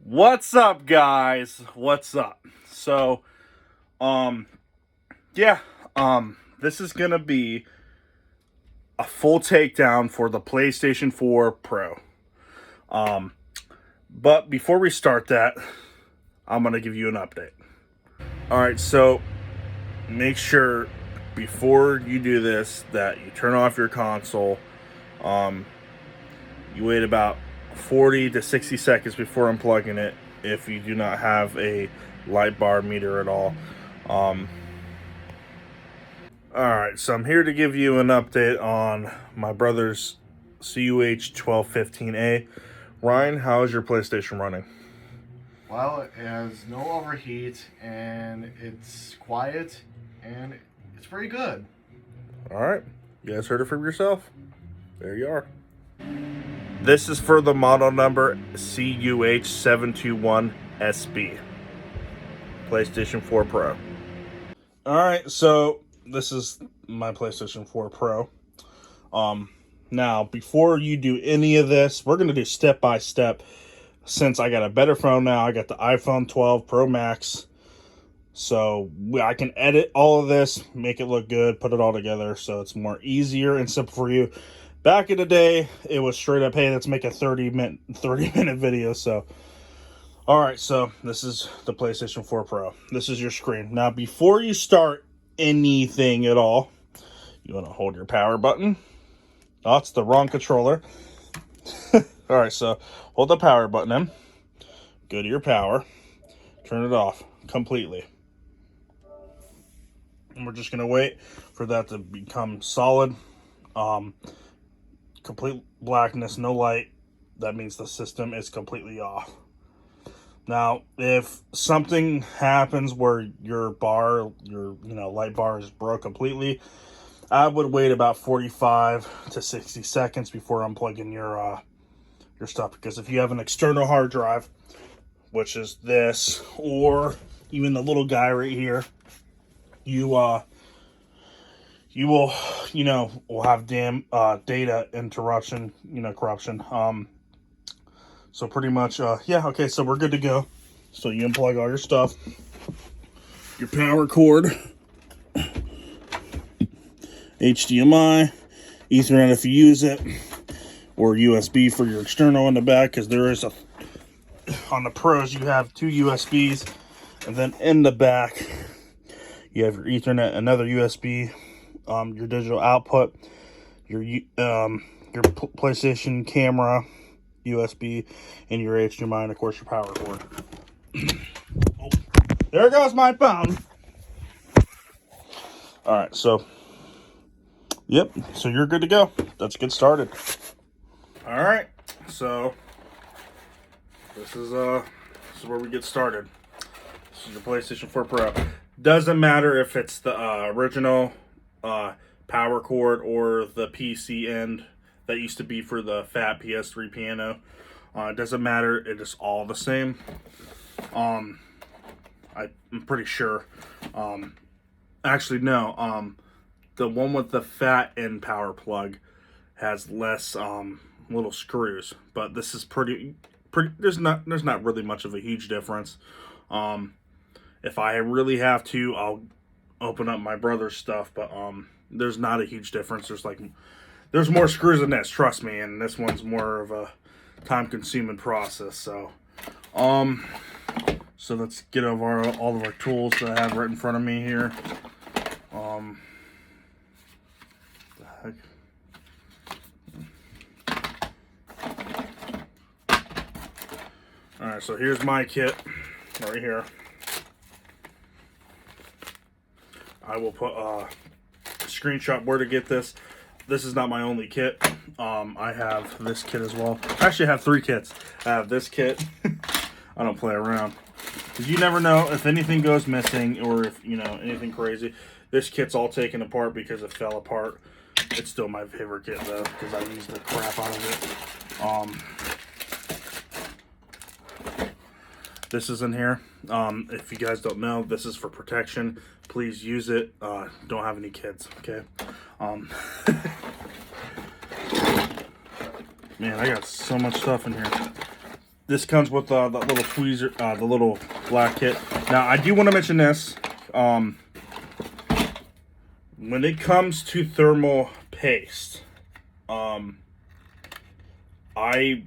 What's up, guys? What's up? So, yeah, this is gonna be a full takedown for the PlayStation 4 Pro. But before we start that, I'm gonna give you an update. All right, so make sure before you do this that you turn off your console. You wait about 40 to 60 seconds before unplugging it if you do not have a light bar meter at all. Alright, so I'm here to give you an update on my brother's CUH-271SB. Ryan, how is your PlayStation running? Well, it has no overheat, and it's quiet, and it's pretty good. Alright, you guys heard it from yourself. There you are. This is for the model number CUH-271SB. PlayStation 4 Pro. Alright, so this is my PlayStation 4 Pro. Now, before you do any of this, we're going to do step by step. Since I got a better phone now, I got the iPhone 12 Pro Max. So I can edit all of this, make it look good, put it all together so it's more easier and simple for you. Back in the day, it was straight up, hey, let's make a 30-minute video. So, all right, so this is the PlayStation 4 Pro. This is your screen. Now, before you start anything at all, you want to hold your power button. Oh, it's the wrong controller. All right, so hold the power button in. Go to your power. Turn it off completely. And we're just going to wait for that to become solid. Complete blackness, no light. That means the system is completely off. Now, if something happens where your bar, your light bar is broke completely, I would wait about 45 to 60 seconds before unplugging your stuff. Because if you have an external hard drive, which is this, or even the little guy right here, you will have data interruption, corruption. So pretty much, yeah, okay, so we're good to go. So you unplug all your stuff, your power cord, HDMI, Ethernet if you use it, or USB for your external in the back, because there is on the Pros you have two USBs, and then in the back you have your Ethernet, another USB, your digital output, your PlayStation camera, USB, and your HDMI, and of course your power cord. Oh, there goes my phone. All right, so yep, so you're good to go. Let's get started. All right, so this is where we get started. This is your PlayStation 4 Pro. Doesn't matter if it's the original power cord or the PC end that used to be for the fat PS3 piano. It doesn't matter. It is all the same. I'm pretty sure. Actually, no. The one with the fat end power plug has less little screws, but this is pretty. There's not really much of a huge difference. If I really have to, I'll open up my brother's stuff, but there's not a huge difference. There's more screws in this, trust me, and this one's more of a time-consuming process. So so let's get over all of our tools that I have right in front of me here. The heck. All right, so here's my kit right here. I will put a screenshot where to get this. This is not my only kit. I have this kit as well. I actually have 3 kits. I have this kit. I don't play around, because you never know if anything goes missing or if anything crazy. This kit's all taken apart because it fell apart. It's still my favorite kit though, because I used the crap out of it. This is in here. If you guys don't know, this is for protection. Please use it. Don't have any kids, okay? Man, I got so much stuff in here. this comes with the little tweezer, the little black kit. Now, I do want to mention this. When it comes to thermal paste, I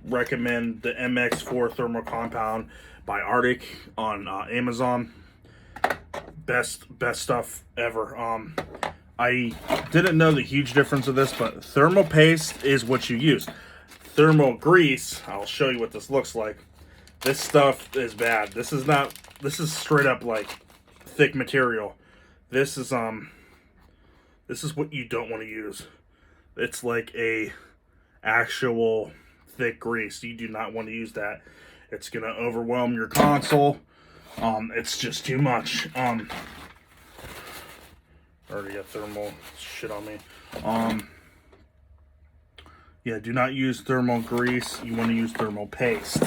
recommend the MX4 thermal compound by Arctic on Amazon. Best stuff ever. I didn't know the huge difference of this, but thermal paste is what you use. Thermal grease, I'll show you what this looks like. This stuff is bad. This is not, this is straight up like thick material. This is what you don't want to use. It's like a actual thick grease. You do not want to use that. It's gonna overwhelm your console. It's just too much. Already got thermal shit on me. Yeah, do not use thermal grease. You want to use thermal paste. So,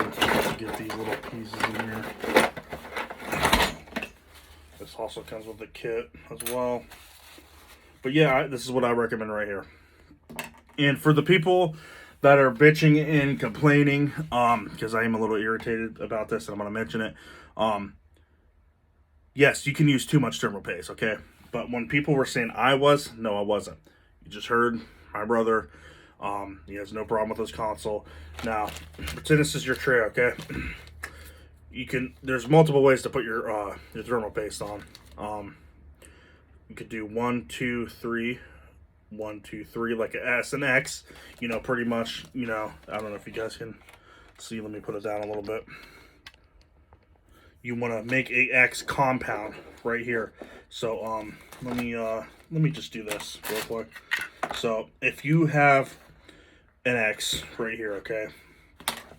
let's get these little pieces in here. This also comes with a kit as well. But yeah, this is what I recommend right here. And for the people that are bitching and complaining, because I am a little irritated about this, and I'm going to mention it. Yes, you can use too much thermal paste, okay? But when people were saying no, I wasn't. You just heard my brother. He has no problem with his console. Now, pretend this is your tray, okay? There's multiple ways to put your thermal paste on. You could do 1, 2, 3. 1, 2, 3, like an S and X, you know, pretty much, you know. I don't know if you guys can see. Let me put it down a little bit. You want to make a X compound right here. So let me just do this real quick. So if you have an X right here, okay,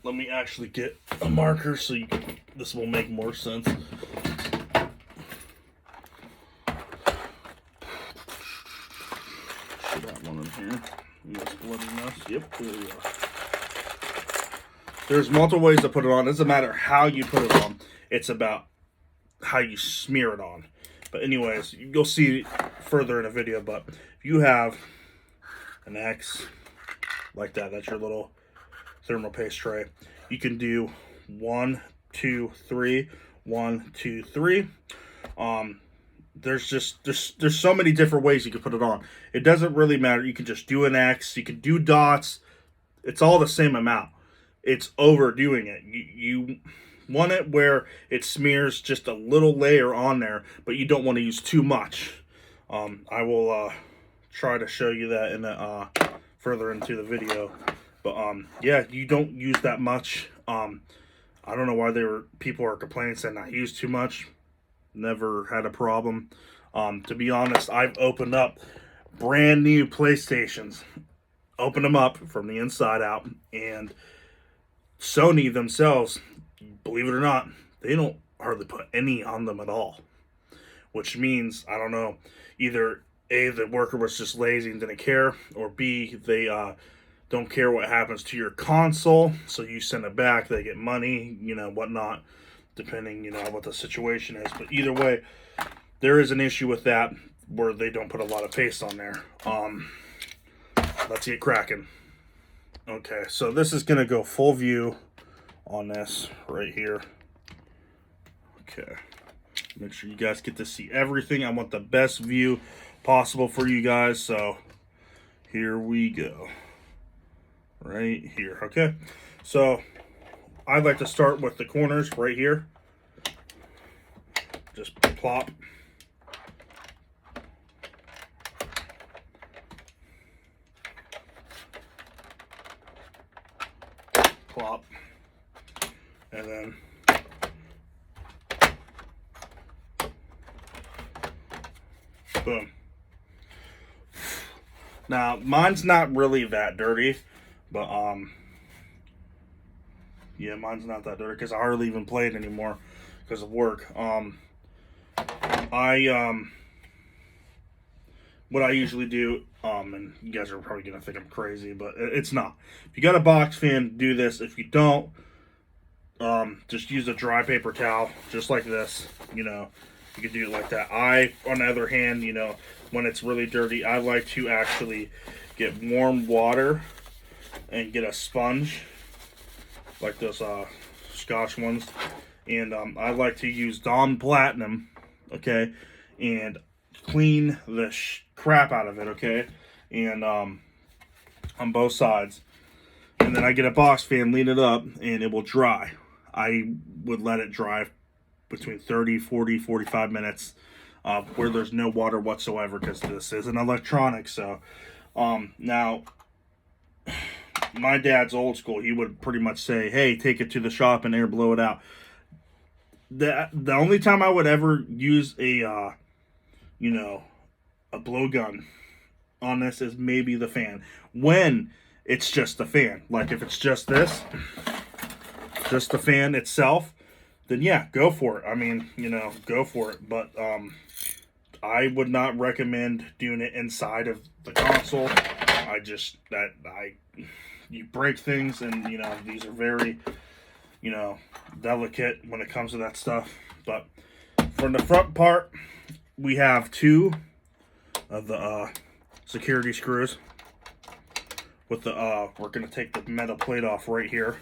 let me actually get a marker so this will make more sense. That one in here. This bloody mess. Yep, there we go. There's multiple ways to put it on. It doesn't matter how you put it on. It's about how you smear it on. But anyways, you'll see further in the video. But if you have an X like that, that's your little thermal paste tray. You can do 1, 2, 3, 1, 2, 3. There's so many different ways you can put it on. It doesn't really matter. You can just do an X. You can do dots. It's all the same amount. It's overdoing it. You want it where it smears just a little layer on there, but you don't want to use too much. I will try to show you that in further into the video. But yeah, you don't use that much. I don't know why people are complaining saying I use too much. Never had a problem. To be honest, I've opened up brand new PlayStations, opened them up from the inside out, and Sony themselves, believe it or not, they don't hardly put any on them at all. Which means, I don't know, either A, the worker was just lazy and didn't care, or B, they don't care what happens to your console, so you send it back, they get money, you know, whatnot, depending, you know, what the situation is. But either way, there is an issue with that where they don't put a lot of paste on there. Let's get cracking. Okay, so this is going to go full view on this right here. Okay, make sure you guys get to see everything. I want the best view possible for you guys, so here we go. Right here, okay? So I'd like to start with the corners right here. Just plop. Plop. And then boom. Now, mine's not really that dirty, but yeah, mine's not that dirty because I hardly even play it anymore because of work. What I usually do, and you guys are probably gonna think I'm crazy, but it's not. If you got a box fan, do this. If you don't, just use a dry paper towel, just like this, you know, you can do it like that. I, on the other hand, you know, when it's really dirty, I like to actually get warm water and get a sponge, like those Scotch ones. And I like to use Dawn Platinum, okay, and clean the crap out of it, okay, and on both sides. And then I get a box fan, lean it up, and it will dry. I would let it dry between 30, 40, 45 minutes where there's no water whatsoever, because this is an electronic. So now, my dad's old school. He would pretty much say, hey, take it to the shop and air blow it out. The only time I would ever use a, you know, a blowgun on this is maybe the fan. When it's just the fan. Like if it's just this, just the fan itself, then yeah, go for it. I mean, you know, go for it. But I would not recommend doing it inside of the console. You break things, and you know, these are very, you know, delicate when it comes to that stuff. But from the front part, we have 2 of the security screws with the we're gonna take the metal plate off right here.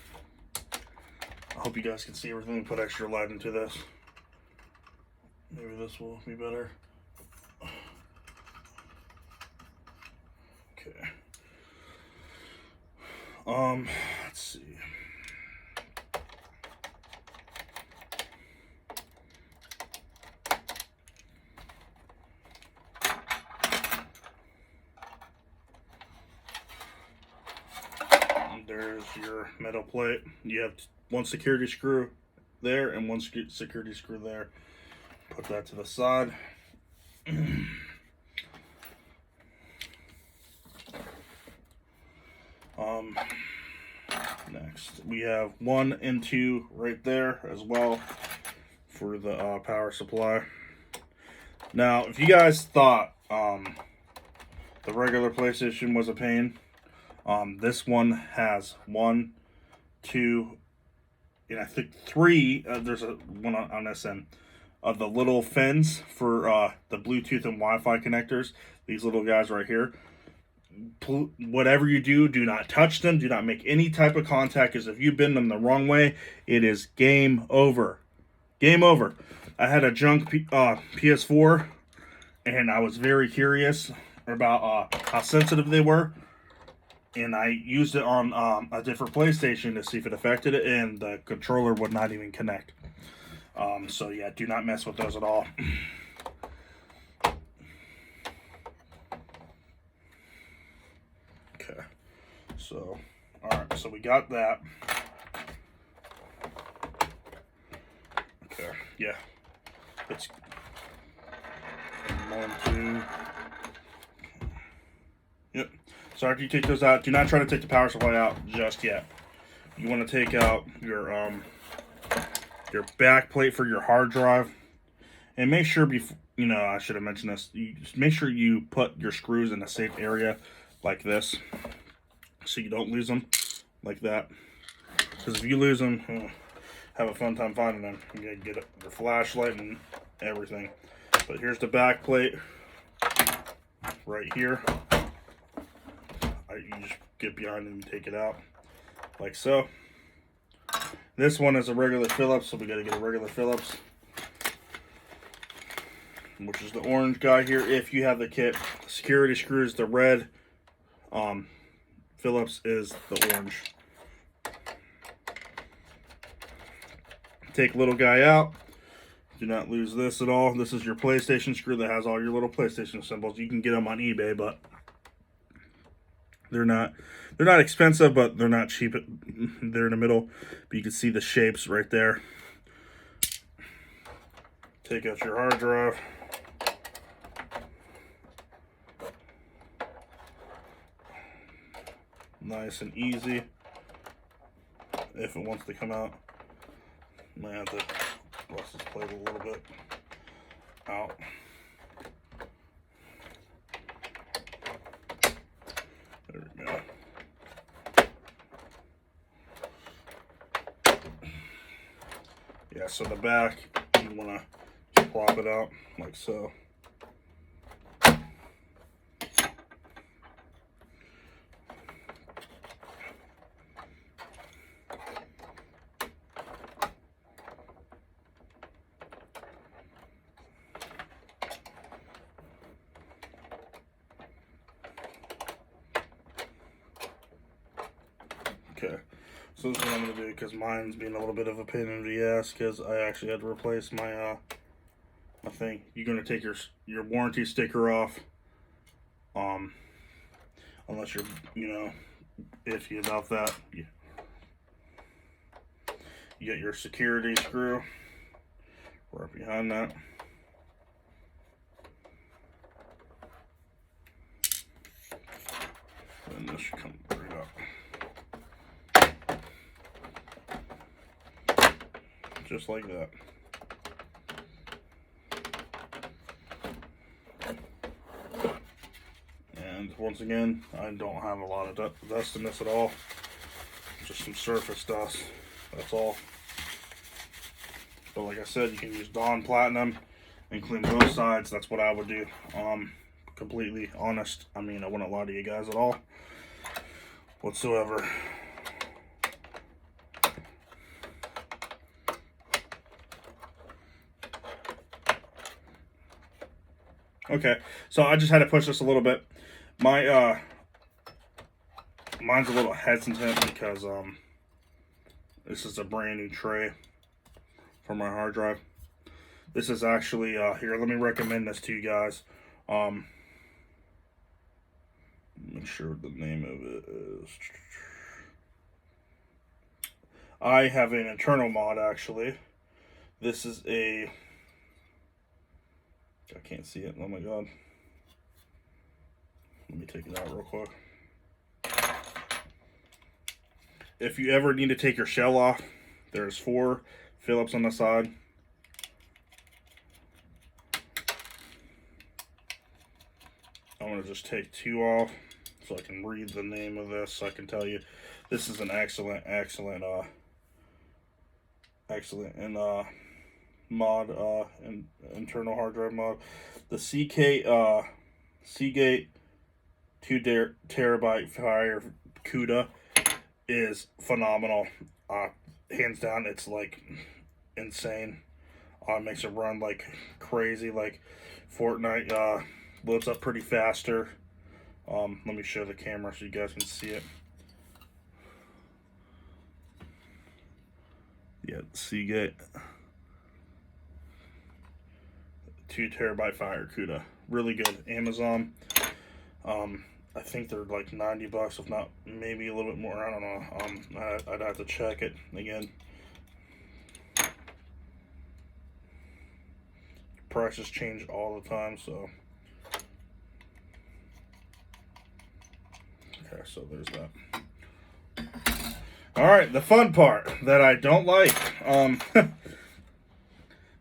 I hope you guys can see everything. Put extra light into this. Maybe this will be better. Okay. Let's see. There's your metal plate. You have 1 security screw there and 1 security screw there. Put that to the side. Next, we have 1 and 2 right there as well for the power supply. Now, if you guys thought the regular PlayStation was a pain, this one has 1, 2, and I think 3. There's one on this end of the little fins for the Bluetooth and Wi-Fi connectors. These little guys right here. Whatever you do, do not touch them. Do not make any type of contact, because if you bend them the wrong way, it is game over. Game over. I had a junk PS4, and I was very curious about how sensitive they were. And I used it on a different PlayStation to see if it affected it, and the controller would not even connect. So yeah, do not mess with those at all. Okay, so alright, so we got that. Okay, yeah. It's 1, 2. Yep. So after you take those out, do not try to take the power supply out just yet. You want to take out your back plate for your hard drive, and make sure you know, I should have mentioned this. You just make sure you put your screws in a safe area like this, so you don't lose them like that. Because if you lose them, have a fun time finding them. You gotta get your flashlight and everything. But here's the back plate right here. You just get behind it and take it out like so. This one is a regular Phillips, so we got to get a regular Phillips, which is the orange guy here. If you have the kit, security screws the red, Phillips is the orange. Take little guy out. Do not lose this at all. This is your PlayStation screw that has all your little PlayStation symbols. You can get them on eBay, but they're not expensive, but they're not cheap. They're in the middle, but you can see the shapes right there. Take out your hard drive. Nice and easy. If it wants to come out, might have to bust this plate a little bit out. There we go. Yeah, so the back, you want to plop it out like so. Okay, so this is what I'm going to do, because mine's being a little bit of a pain in the ass, because I actually had to replace my my thing. You're going to take your warranty sticker off, unless you're, you know, iffy about that. You get your security screw right behind that. And this should come right up. Just like that. And once again, I don't have a lot of dust in this at all. Just some surface dust. That's all. But like I said, you can use Dawn Platinum and clean both sides. That's what I would do. Completely honest. I mean, I wouldn't lie to you guys at all whatsoever. Okay, so I just had to push this a little bit. My mine's a little hesitant because this is a brand new tray for my hard drive. This is actually here, let me recommend this to you guys. Make sure the name of it is, I have an internal mod actually. This is a, I can't see it, oh my god. Let me take it out real quick. If you ever need to take your shell off, there's 4 Phillips on the side. I'm going to just take 2 off so I can read the name of this, so I can tell you this is an excellent mod, internal hard drive mod. The Seagate 2 terabyte fire CUDA is phenomenal. Hands down, it's like insane. Makes it run like crazy, like Fortnite. Loads up pretty faster. Let me show the camera so you guys can see it. Yeah, Seagate 2 terabyte fire CUDA, really good. Amazon. I think they're like 90 bucks, if not maybe a little bit more. I don't know. I'd have to check it again. Prices change all the time, so. Okay, so there's that. All right, the fun part that I don't like.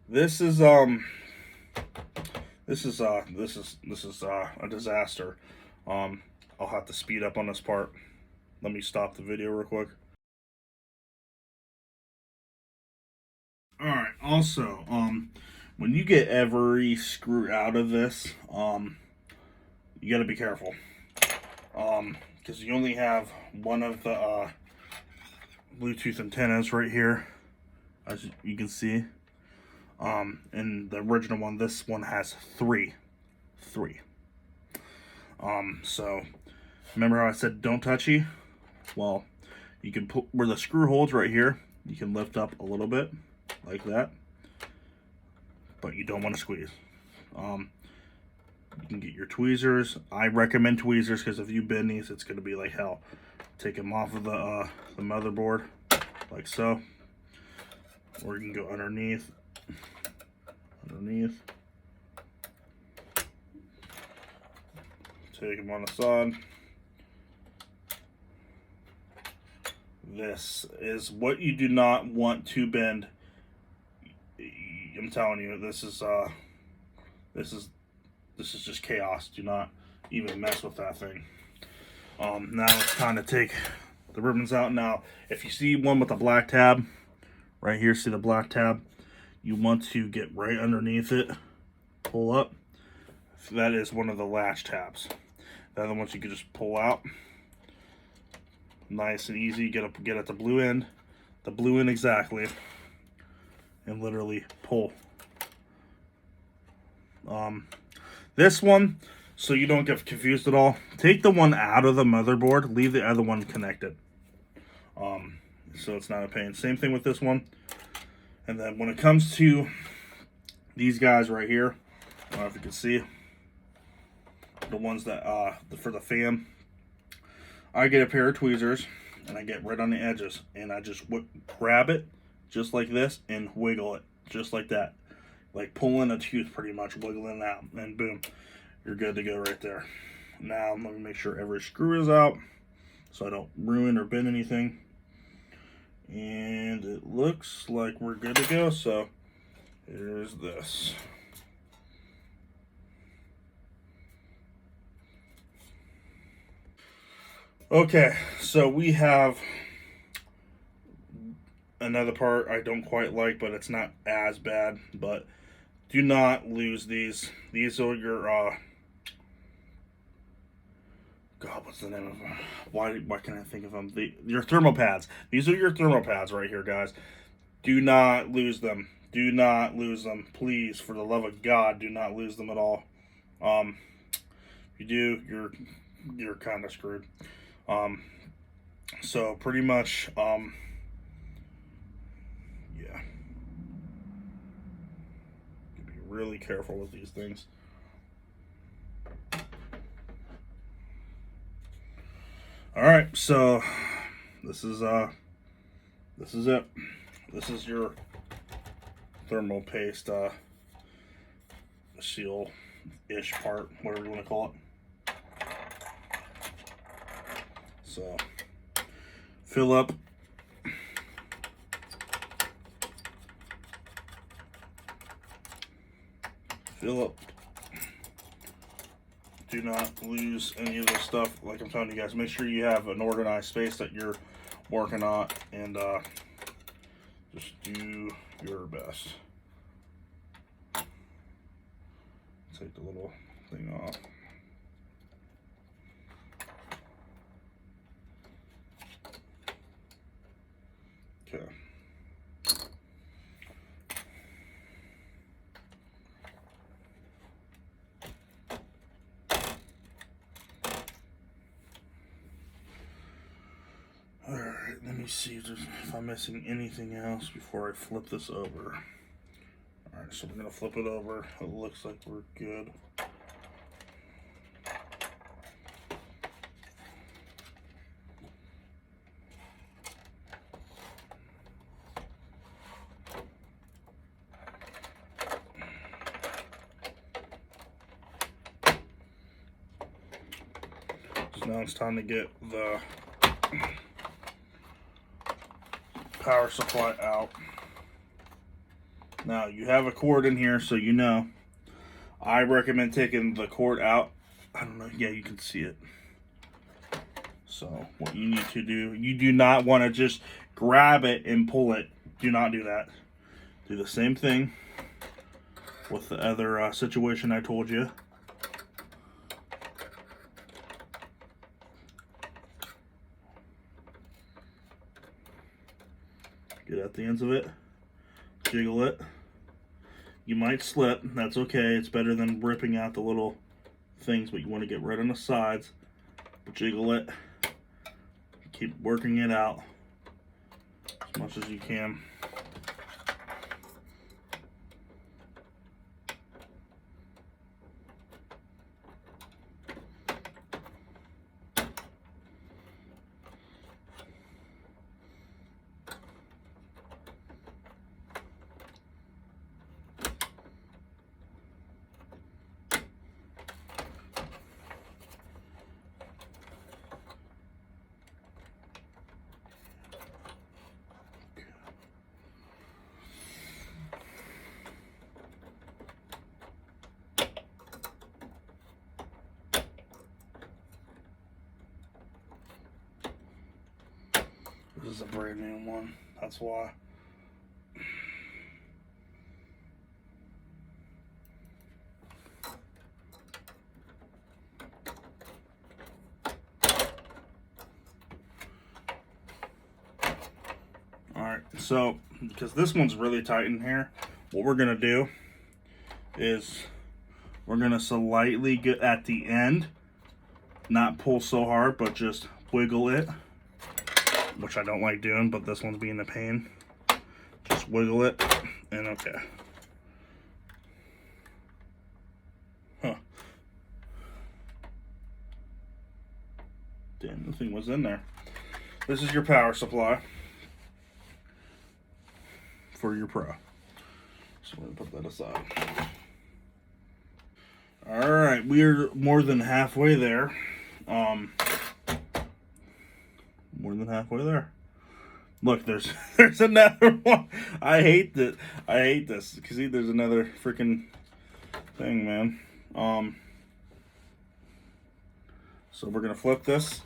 This is a disaster. I'll have to speed up on this part. Let me stop the video real quick. Alright, also, when you get every screw out of this, you gotta be careful. Because you only have one of the Bluetooth antennas right here, as you can see. And the original one, this one has three. So remember how I said don't touchy? Well, you can put where the screw holds right here, you can lift up a little bit like that, but you don't want to squeeze. You can get your tweezers. I recommend tweezers because if you bend these, it's going to be like hell. Take them off of the motherboard like so, or you can go underneath. Take them on the side. This is what you do not want to bend. I'm telling you, this is just chaos. Do not even mess with that thing. Now it's time to take the ribbons out. Now, if you see one with a black tab right here, see the black tab, you want to get right underneath it, pull up. That is one of the latch tabs. The other ones you can just pull out. Nice and easy. Get at the blue end exactly, and literally pull. This one, so you don't get confused at all, take the one out of the motherboard, leave the other one connected. So it's not a pain. Same thing with this one. And then when it comes to these guys right here, I don't know if you can see, the ones that for the fan, I get a pair of tweezers and I get right on the edges and I just grab it just like this and wiggle it just like that, like pulling a tooth, pretty much wiggling it out, and boom, you're good to go right there. Now let me make sure every screw is out so I don't ruin or bend anything, and it looks like we're good to go. So here's this. Okay, so we have another part I don't quite like, but it's not as bad. But do not lose these. These are your God, what's the name of them? Why can't I think of them? Your thermal pads. These are your thermal pads right here, guys. Do not lose them. Do not lose them, please. For the love of God, do not lose them at all. If you do, you're kind of screwed. So pretty much, yeah. Be really careful with these things. All right, so this is it. This is your thermal paste seal-ish part, whatever you want to call it. So fill up. Fill up. Do not lose any of this stuff. Like I'm telling you guys, make sure you have an organized space that you're working on, and just do your best. Take the little thing off. Okay. Alright, let me see if I'm missing anything else before I flip this over. Alright, so we're going to flip it over. It looks like we're good. So now it's time to get the power supply out. Now you have a cord in here, so you know. I recommend taking the cord out. I don't know, yeah, you can see it. So what you need to do, you do not want to just grab it and pull it. Do not do that. Do the same thing with the other situation I told you. Get at the ends of it, jiggle it. You might slip, that's okay. It's better than ripping out the little things, but you want to get right on the sides. Jiggle it. Keep working it out as much as you can. This is a brand new one, that's why. So, because this one's really tight in here, what we're gonna do is we're gonna slightly get at the end, not pull so hard, but just wiggle it, which I don't like doing, but this one's being a pain. Just wiggle it, and okay. Huh. Damn, the thing was in there. This is your power supply for your Pro. So we're gonna put that aside. All right, we're more than halfway there. More than halfway there. Look, there's another one. I hate this because see, there's another freaking thing, man. So we're gonna flip this.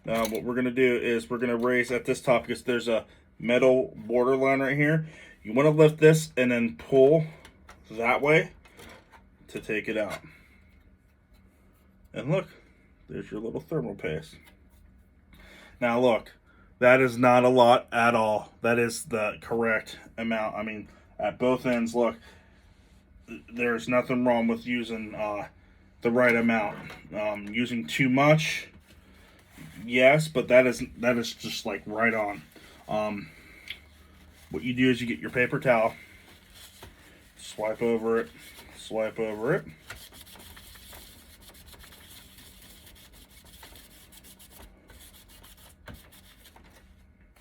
Now what we're gonna do is we're gonna raise at this top because there's a metal border line right here. You want to lift this and then pull that way to take it out. And look, there's your little thermal paste. Now look, that is not a lot at all. That is the correct amount. I mean, at both ends, look, there's nothing wrong with using the right amount. Using too much, yes, but that is just like right on. What you do is you get your paper towel, swipe over it, swipe over it.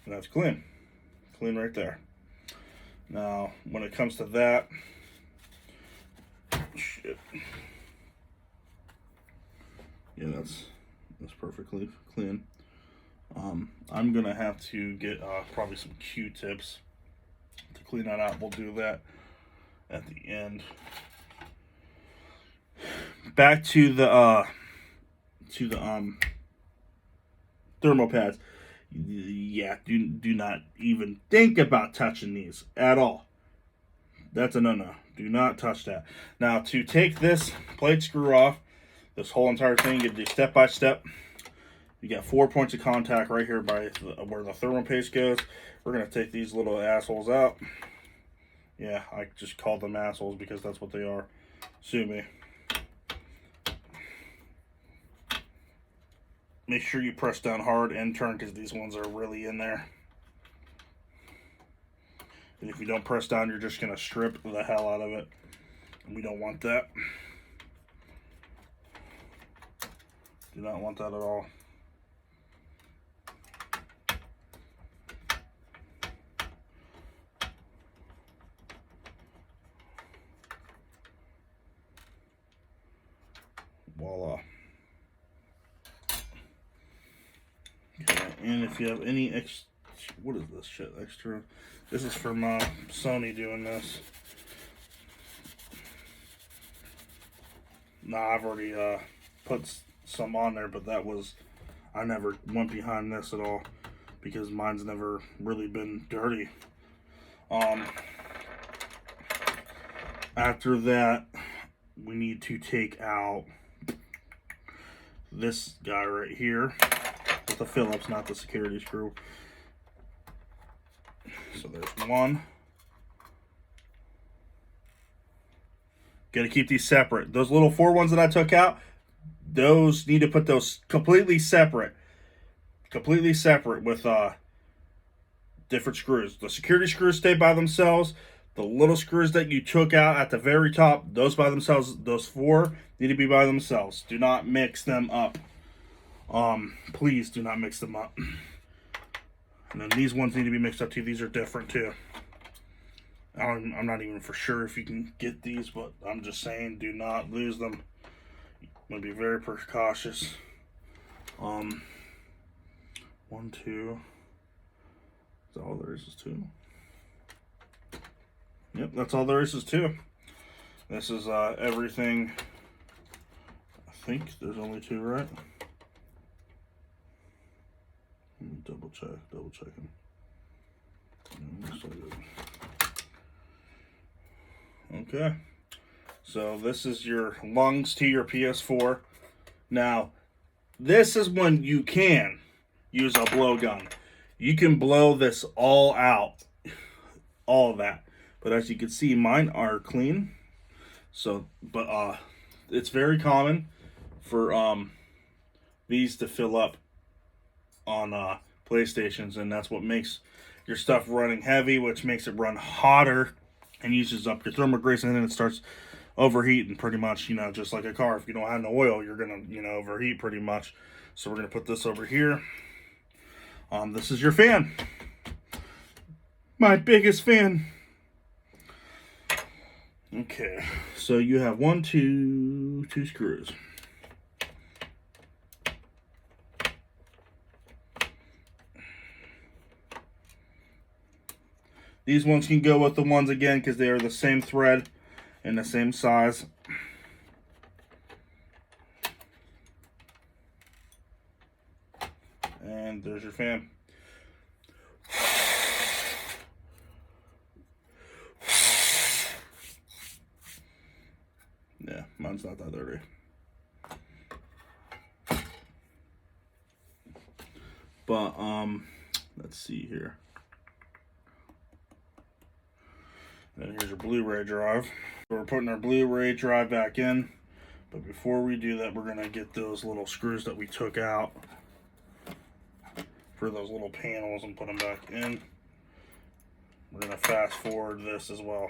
And that's clean. Clean right there. Now, when it comes to that, shit. Yeah, that's perfectly clean. I'm gonna have to get probably some Q-tips to clean that out. We'll do that at the end. Back to the thermal pads. Yeah, do not even think about touching these at all. That's a no-no. Do not touch that. Now, to take this plate screw off, this whole entire thing, you do step by step. You got 4 points of contact right here by where the thermal paste goes. We're gonna take these little assholes out. Yeah, I just called them assholes because that's what they are. Sue me. Make sure you press down hard and turn because these ones are really in there. And if you don't press down, you're just going to strip the hell out of it. And we don't want that. Do not want that at all. Voila. Okay, and if you have any extra, what is this shit extra? This is from Sony doing this. Nah, I've already put some on there, but that was, I never went behind this at all because mine's never really been dirty. After that, we need to take out this guy right here with the Phillips, not the security screw. So there's one. Got to keep these separate. Those little 4 ones that I took out, those need to put those completely separate. Completely separate with different screws. The security screws stay by themselves. The little screws that you took out at the very top, those by themselves, those 4 need to be by themselves. Do not mix them up. Please do not mix them up. And then these ones need to be mixed up too. These are different too. I'm not even for sure if you can get these, but I'm just saying do not lose them. I'm going to be very precautious. 1, 2. That's all there is 2. Yep, that's all there is 2. This is everything. I think there's only 2, right? Let me double checking. Okay. So this is your lungs to your PS4. Now, this is when you can use a blowgun. You can blow this all out, all of that. But as you can see, mine are clean. So, but it's very common for these to fill up on PlayStations, and that's what makes your stuff running heavy, which makes it run hotter and uses up your thermal grease, and then it starts overheating pretty much, you know, just like a car. If you don't have no oil, you're gonna, you know, overheat pretty much. So we're gonna put this over here. This is your fan. My biggest fan. Okay, so you have two screws. These ones can go with the ones again because they are the same thread and the same size. And there's your fan. Yeah, mine's not that dirty. But let's see here. And here's your Blu-ray drive. So we're putting our Blu-ray drive back in. But before we do that, we're gonna get those little screws that we took out for those little panels and put them back in. We're gonna fast forward this as well.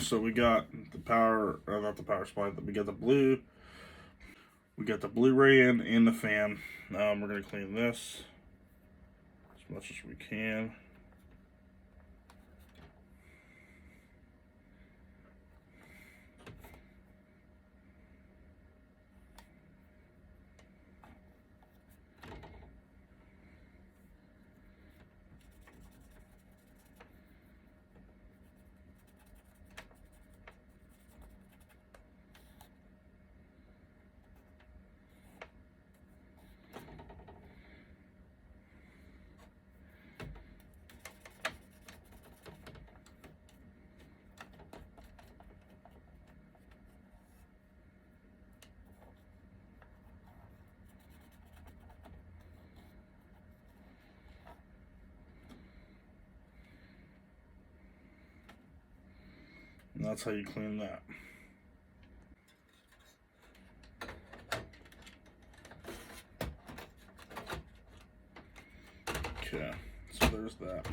so we got the power, not the power supply, we got the blue. We got the Blu-ray in and the fan. We're going to clean this as much as we can. And that's how you clean that. Okay, so there's that.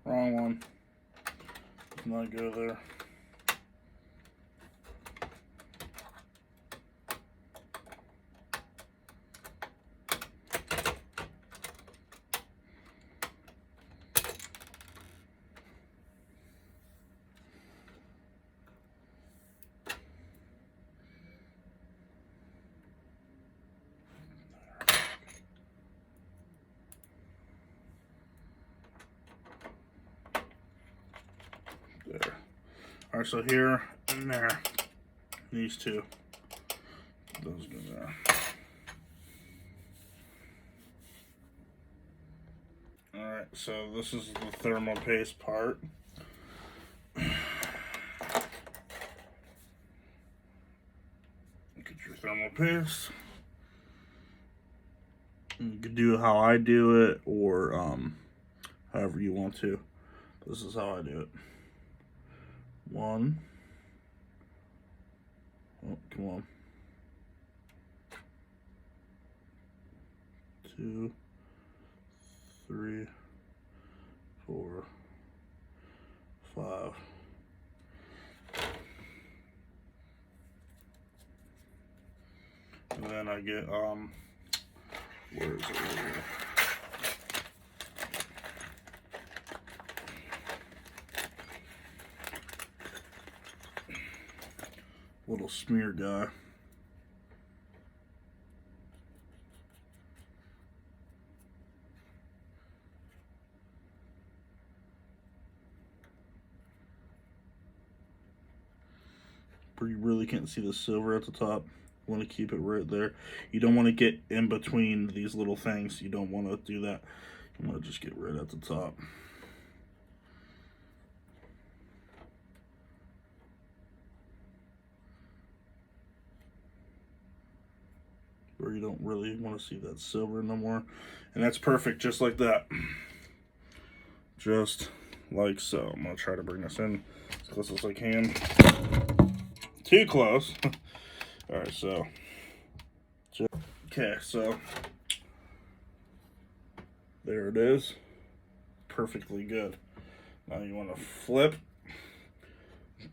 Wrong one. Let's not go there. There. All right, so here and there, these two, those go there. All right, so this is the thermal paste part. Get your thermal paste. You can do how I do it, or however you want to. This is how I do it. One. Oh, come on. 2, 3, 4, 5. And then I get where is it? Over here. Little smear guy. Where you really can't see the silver at the top. You want to keep it right there. You don't want to get in between these little things. You don't want to do that. You want to just get right at the top. Where you don't really want to see that silver no more. And that's perfect, just like that. Just like so. I'm going to try to bring this in as close as I can. Too close. Alright, so. Okay, so. There it is. Perfectly good. Now you want to flip.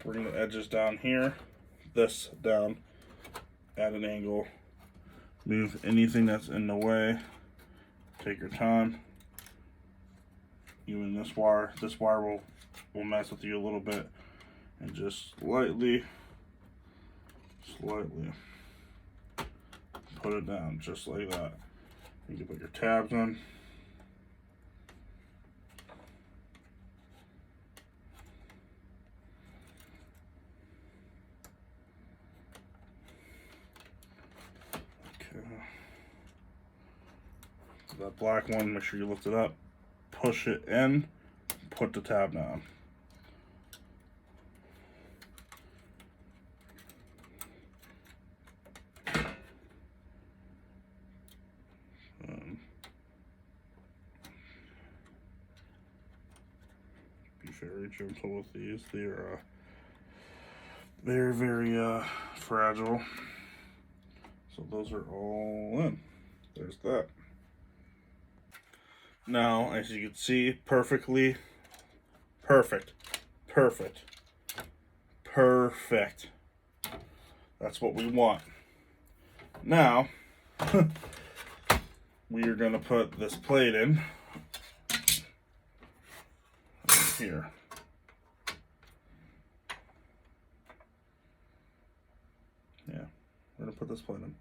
Bring the edges down here. This down at an angle. Move anything that's in the way. Take your time. Even this wire will mess with you a little bit. And just slightly put it down just like that. You can put your tabs on. That black one, make sure you lift it up, push it in, put the tab down. Be very gentle with these. They are very, very fragile. So those are all in. There's that. Now, as you can see, perfect. That's what we want. Now, we are going to put this plate in here. Yeah, we're going to put this plate in.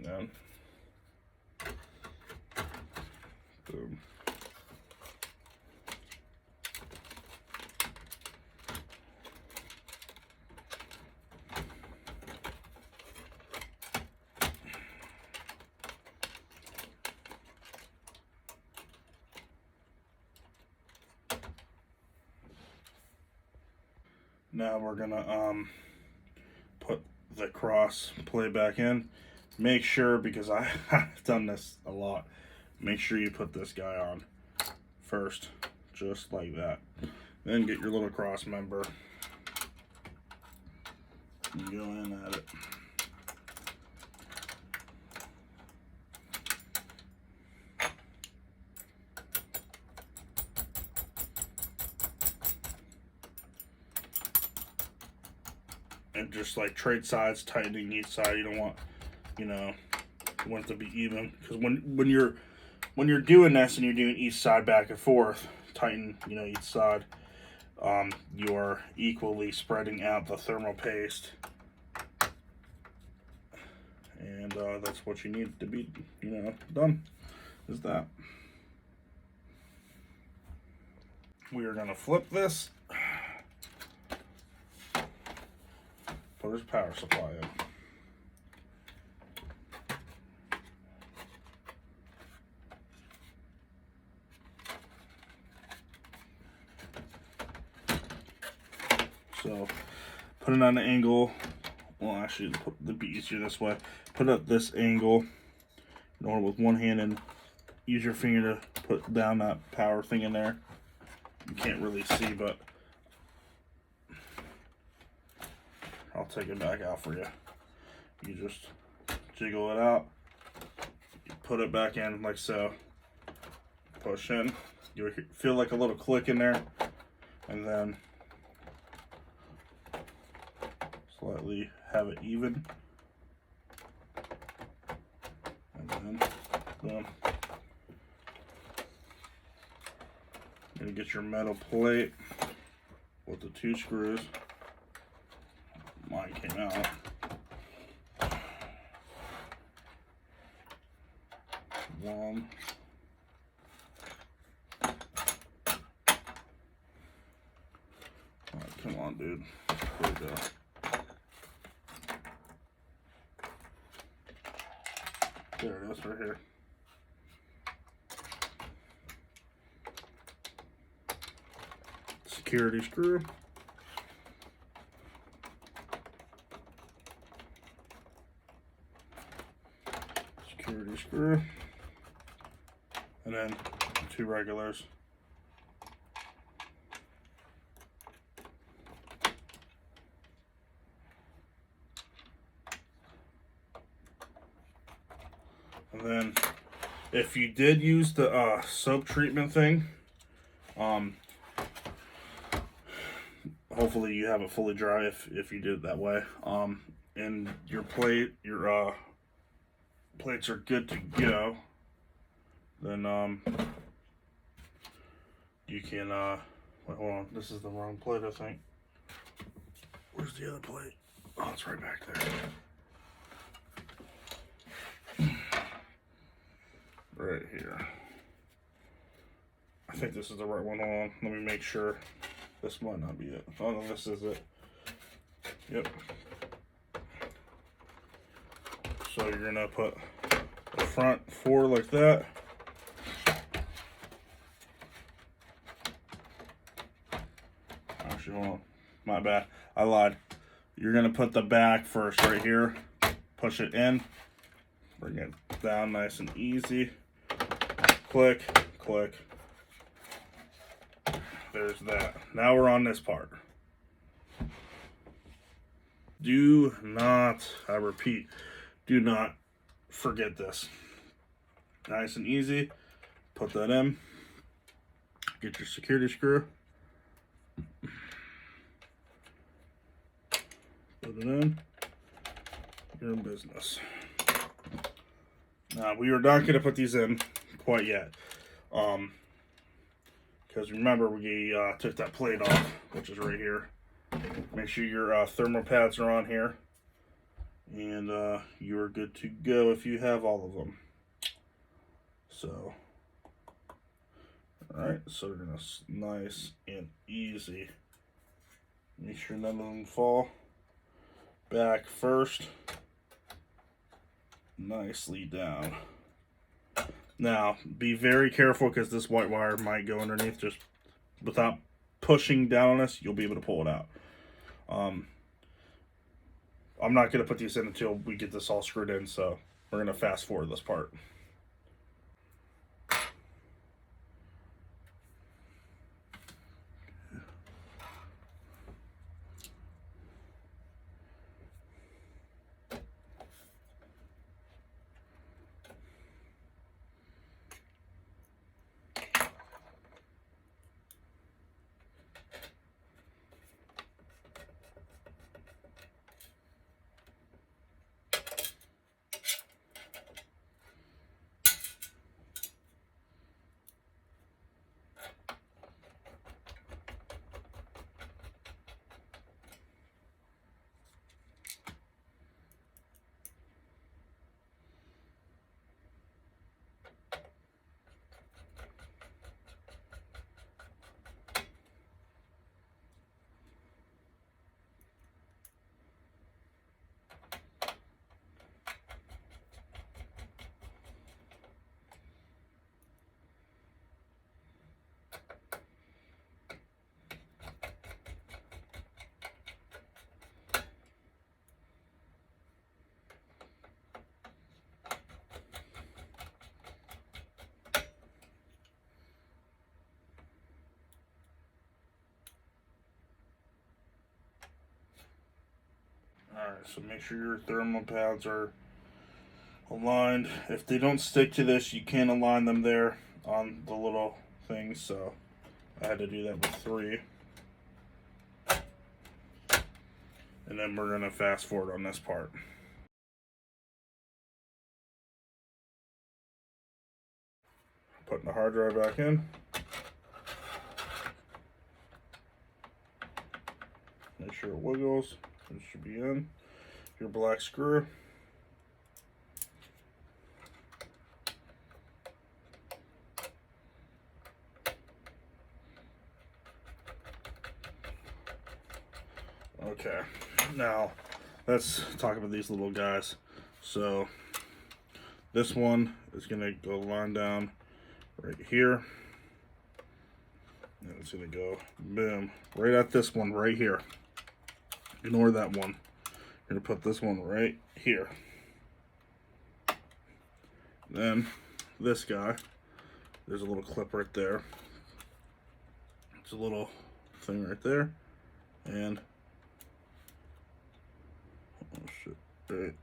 And boom. Now we're gonna put the cross plate back in. Make sure, because I've done this a lot, make sure you put this guy on first, just like that. Then get your little cross member and go in at it. And just like trade sides, tightening each side. You don't want, you know, you want it to be even, because when you're doing this and you're doing each side back and forth, tighten, you know, each side. You're equally spreading out the thermal paste, and that's what you need to be, you know, done. Is that we are gonna flip this. Put his power supply in. So put it on an angle. Well, actually, it'd be easier this way. Put it at this angle, or with one hand, and use your finger to put down that power thing in there. You can't really see, but I'll take it back out for you. You just jiggle it out. You put it back in like so. Push in. You'll feel like a little click in there, and then slightly have it even, and then boom. You're gonna get your metal plate with the 2 screws. Mine came out. One. Alright, come on, dude. There we go. There it is, right here. Security screw. Security screw. And then 2 regulars. And then, if you did use the soap treatment thing, hopefully you have it fully dry if you did it that way. And your plates are good to go. Then you can wait, hold on. This is the wrong plate, I think. Where's the other plate? Oh, it's right back there. Right here. I think this is the right one. Hold on. Let me make sure. This might not be it. Oh no, this is it. Yep. So you're gonna put the front 4 like that. Actually, hold on. My bad. I lied. You're gonna put the back first right here. Push it in. Bring it down nice and easy. Click, click. There's that. Now we're on this part. Do not, I repeat, do not forget this. Nice and easy. Put that in. Get your security screw. Put it in. You're in business. Now, we are not going to put these in quite yet. Because remember, we took that plate off, which is right here. Make sure your thermal pads are on here. And you are good to go if you have all of them. So, alright, so we're going to nice and easy. Make sure none of them fall. Back first. Nicely down. Now, be very careful because this white wire might go underneath. Just without pushing down on this, you'll be able to pull it out. I'm not going to put these in until we get this all screwed in, so we're going to fast forward this part. Alright, so make sure your thermal pads are aligned. If they don't stick to this, you can align them there on the little things, so I had to do that with 3. And then we're going to fast forward on this part. Putting the hard drive back in. Make sure it wiggles. It should be in. Your black screw. Okay, now let's talk about these little guys. So this one is gonna go line down right here. And it's gonna go boom right at this one right here. Ignore that one. You're gonna put this one right here. Then this guy there's a little clip right there. It's a little thing right there, and oh shit, right.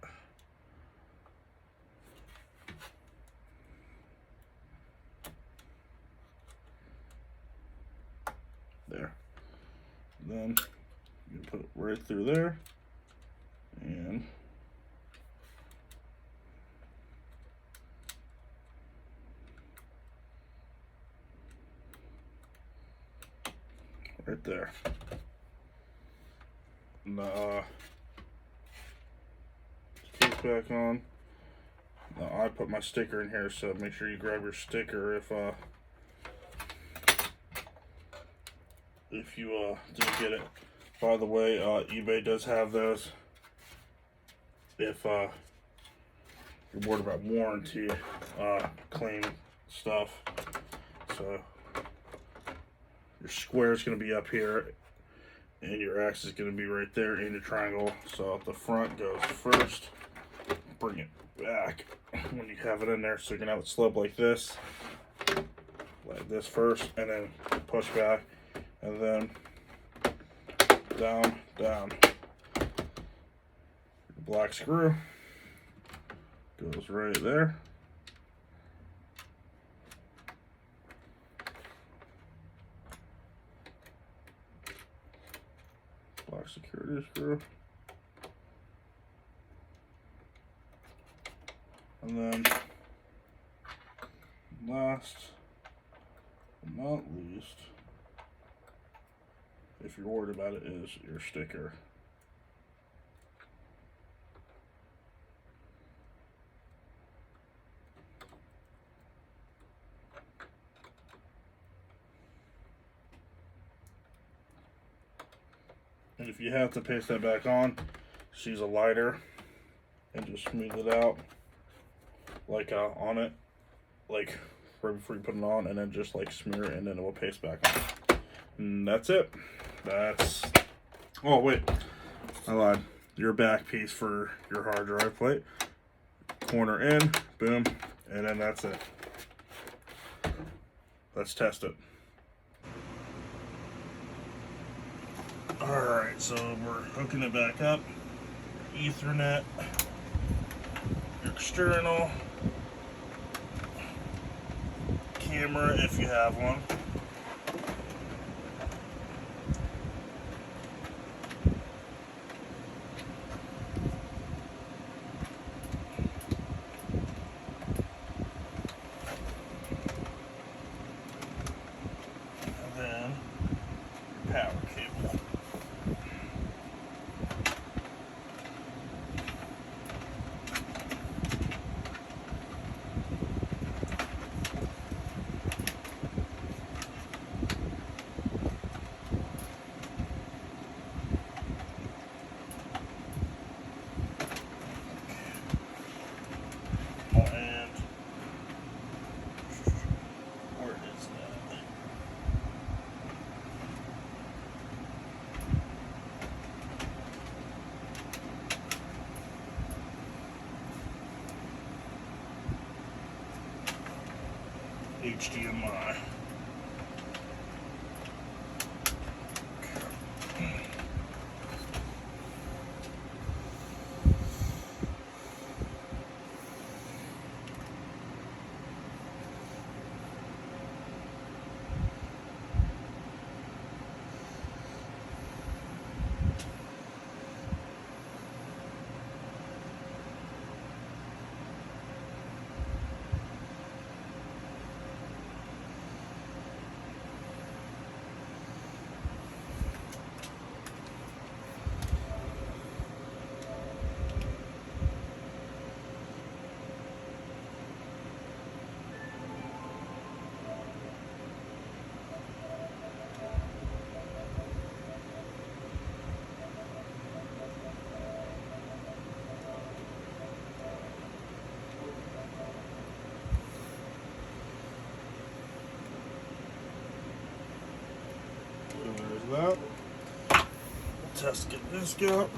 There. Then you put it right through there, and right there. And case back on. Now I put my sticker in here, so make sure you grab your sticker if you didn't get it. By the way, eBay does have those. If you're worried about warranty claim stuff, so your square is going to be up here, and your X is going to be right there in your triangle. So the front goes first. Bring it back when you have it in there. So you're going to have it slip like this first, and then push back, and then down, down. Your black screw goes right there. Black security screw. And then last but not least, if you're worried about it, is your sticker. And if you have to paste that back on, just use a lighter and just smooth it out, like on it, like right before you put it on, and then just like smear it, and then it will paste back on. And that's it. Oh wait, I lied. Your back piece for your hard drive plate. Corner in, boom, and then that's it. Let's test it. Alright, so we're hooking it back up. Ethernet, your external, camera if you have one. And then your power cable. HDMI. That. Test get this out.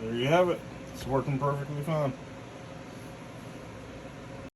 there you have it. It's working perfectly fine.